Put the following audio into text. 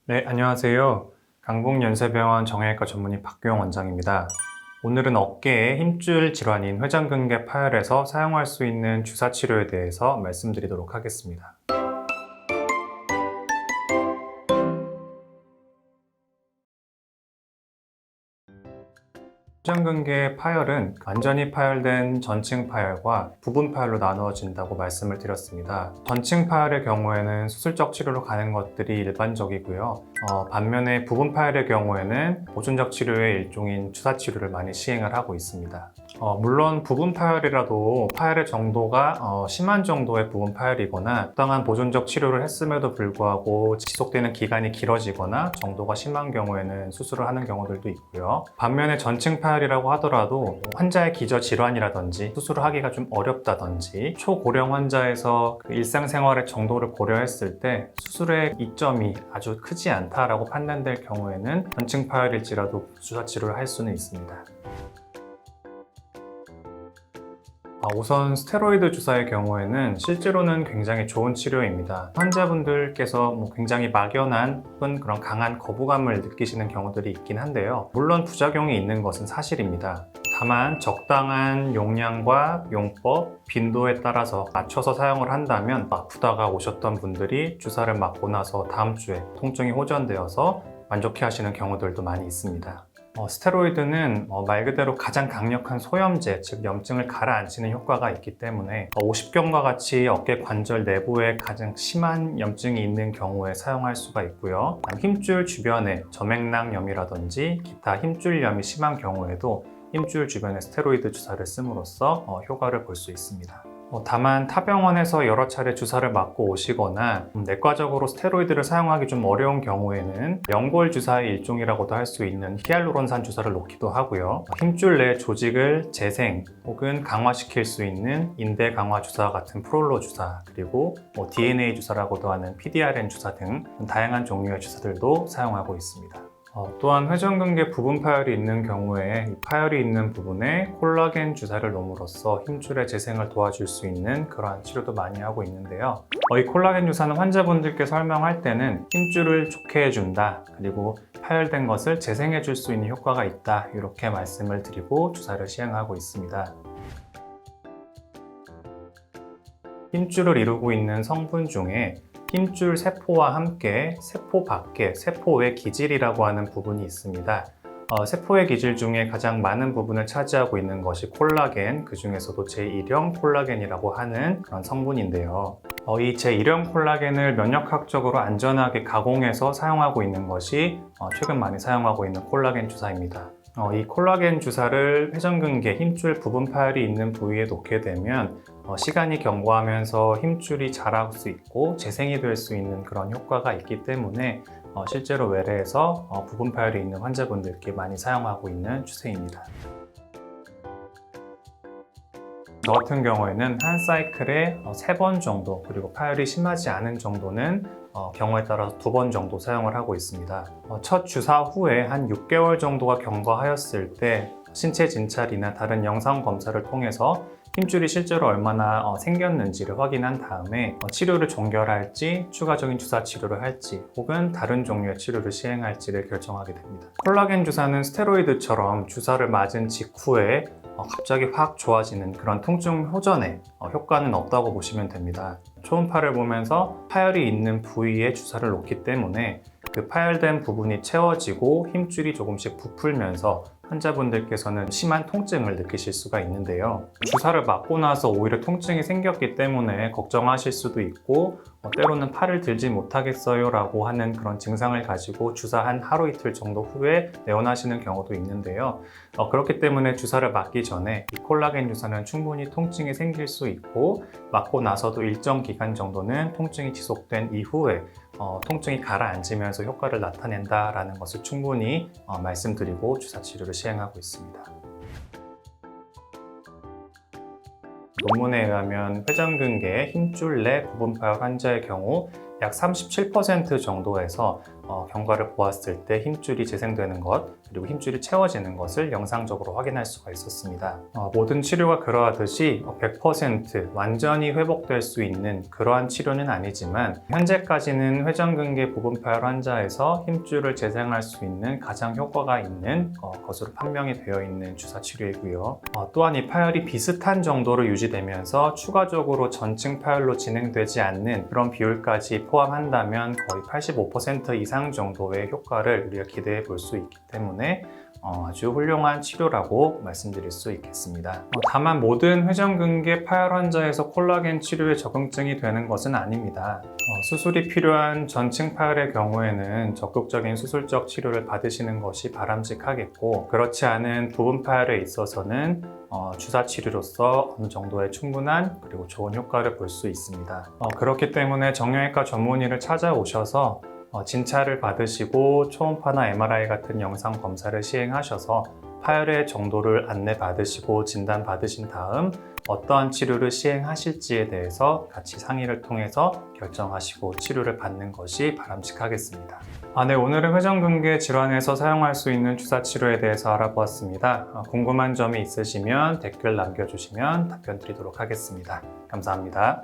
네, 안녕하세요. 강북연세병원 정형외과 전문의 박규영 원장입니다. 오늘은 어깨의 힘줄 질환인 회전근개 파열에서 사용할 수 있는 주사 치료에 대해서 말씀드리도록 하겠습니다. 회전근개 파열은 완전히 파열된 전층 파열과 부분 파열로 나누어진다고 말씀을 드렸습니다. 전층 파열의 경우에는 수술적 치료로 가는 것들이 일반적이고요. 반면에 부분 파열의 경우에는 보존적 치료의 일종인 주사 치료를 많이 시행을 하고 있습니다. 물론 부분 파열이라도 파열의 정도가 심한 정도의 부분 파열이거나 적당한 보존적 치료를 했음에도 불구하고 지속되는 기간이 길어지거나 정도가 심한 경우에는 수술을 하는 경우들도 있고요. 반면에 전층 파열이라고 하더라도 환자의 기저 질환이라든지 수술을 하기가 좀 어렵다든지 초고령 환자에서 그 일상생활의 정도를 고려했을 때 수술의 이점이 아주 크지 않다라고 판단될 경우에는 전층 파열일지라도 주사 치료를 할 수는 있습니다. 우선 스테로이드 주사의 경우에는 실제로는 굉장히 좋은 치료입니다. 환자분들께서 굉장히 막연한 혹은 그런 강한 거부감을 느끼시는 경우들이 있긴 한데요. 물론 부작용이 있는 것은 사실입니다. 다만 적당한 용량과 용법, 빈도에 따라서 맞춰서 사용을 한다면 아프다가 오셨던 분들이 주사를 맞고 나서 다음 주에 통증이 호전되어서 만족해 하시는 경우들도 많이 있습니다. 스테로이드는 말 그대로 가장 강력한 소염제, 즉 염증을 가라앉히는 효과가 있기 때문에 오십경과 같이 어깨 관절 내부에 가장 심한 염증이 있는 경우에 사용할 수가 있고요. 힘줄 주변에 저맥낭염이라든지 기타 힘줄염이 심한 경우에도 힘줄 주변에 스테로이드 주사를 씀으로써 효과를 볼 수 있습니다. 다만 타 병원에서 여러 차례 주사를 맞고 오시거나 내과적으로 스테로이드를 사용하기 좀 어려운 경우에는 연골 주사의 일종이라고도 할 수 있는 히알루론산 주사를 놓기도 하고요. 힘줄 내 조직을 재생 혹은 강화시킬 수 있는 인대 강화 주사 같은 프롤로 주사, 그리고 DNA 주사라고도 하는 PDRN 주사 등 다양한 종류의 주사들도 사용하고 있습니다. 또한 회전근개 부분 파열이 있는 경우에 이 파열이 있는 부분에 콜라겐 주사를 놓음으로써 힘줄의 재생을 도와줄 수 있는 그러한 치료도 많이 하고 있는데요. 이 콜라겐 주사는 환자분들께 설명할 때는 힘줄을 좋게 해준다, 그리고 파열된 것을 재생해 줄 수 있는 효과가 있다, 이렇게 말씀을 드리고 주사를 시행하고 있습니다. 힘줄을 이루고 있는 성분 중에 힘줄 세포와 함께 세포 밖에 세포외 기질이라고 하는 부분이 있습니다. 세포의 기질 중에 가장 많은 부분을 차지하고 있는 것이 콜라겐, 그 중에서도 제1형 콜라겐이라고 하는 그런 성분인데요. 이 제1형 콜라겐을 면역학적으로 안전하게 가공해서 사용하고 있는 것이 최근 많이 사용하고 있는 콜라겐 주사입니다. 이 콜라겐 주사를 회전근개 힘줄 부분 파열이 있는 부위에 놓게 되면 시간이 경과하면서 힘줄이 자랄 수 있고 재생이 될 수 있는 그런 효과가 있기 때문에 실제로 외래에서 부분 파열이 있는 환자분들께 많이 사용하고 있는 추세입니다. 저 같은 경우에는 한 사이클에 3번 정도, 그리고 파열이 심하지 않은 정도는 경우에 따라서 2번 정도 사용을 하고 있습니다. 첫 주사 후에 한 6개월 정도가 경과하였을 때 신체 진찰이나 다른 영상 검사를 통해서 힘줄이 실제로 얼마나 생겼는지를 확인한 다음에 치료를 종결할지, 추가적인 주사 치료를 할지, 혹은 다른 종류의 치료를 시행할지를 결정하게 됩니다. 콜라겐 주사는 스테로이드처럼 주사를 맞은 직후에 갑자기 확 좋아지는 그런 통증 호전에 효과는 없다고 보시면 됩니다. 초음파를 보면서 파열이 있는 부위에 주사를 놓기 때문에 그 파열된 부분이 채워지고 힘줄이 조금씩 부풀면서 환자분들께서는 심한 통증을 느끼실 수가 있는데요. 주사를 맞고 나서 오히려 통증이 생겼기 때문에 걱정하실 수도 있고 때로는 팔을 들지 못하겠어요 라고 하는 그런 증상을 가지고 주사 한 하루 이틀 정도 후에 내원하시는 경우도 있는데요. 그렇기 때문에 주사를 맞기 전에 이 콜라겐 주사는 충분히 통증이 생길 수 있고 맞고 나서도 일정 기간 정도는 통증이 지속된 이후에 통증이 가라앉으면서 효과를 나타낸다라는 것을 충분히 말씀드리고 주사 치료를 시행하고 있습니다. 논문에 의하면 회전근개 힘줄 내 부분 파열 환자의 경우 약 37% 정도에서 경과를 보았을 때 힘줄이 재생되는 것, 그리고 힘줄이 채워지는 것을 영상적으로 확인할 수가 있었습니다. 모든 치료가 그러하듯이 100% 완전히 회복될 수 있는 그러한 치료는 아니지만 현재까지는 회전근개 부분 파열 환자에서 힘줄을 재생할 수 있는 가장 효과가 있는 것으로 판명이 되어 있는 주사 치료이고요. 또한 이 파열이 비슷한 정도로 유지되면서 추가적으로 전층 파열로 진행되지 않는 그런 비율까지 포함한다면 거의 85% 이상 정도의 효과를 우리가 기대해 볼 수 있기 때문에 아주 훌륭한 치료라고 말씀드릴 수 있겠습니다. 다만 모든 회전근개 파열 환자에서 콜라겐 치료에 적응증이 되는 것은 아닙니다. 수술이 필요한 전층 파열의 경우에는 적극적인 수술적 치료를 받으시는 것이 바람직하겠고, 그렇지 않은 부분 파열에 있어서는 주사 치료로서 어느 정도의 충분한 그리고 좋은 효과를 볼 수 있습니다. 그렇기 때문에 정형외과 전문의를 찾아오셔서 진찰을 받으시고 초음파나 MRI 같은 영상 검사를 시행하셔서 파열의 정도를 안내받으시고 진단받으신 다음 어떠한 치료를 시행하실지에 대해서 같이 상의를 통해서 결정하시고 치료를 받는 것이 바람직하겠습니다. 네, 오늘은 회전근개 질환에서 사용할 수 있는 주사 치료에 대해서 알아보았습니다. 궁금한 점이 있으시면 댓글 남겨주시면 답변 드리도록 하겠습니다. 감사합니다.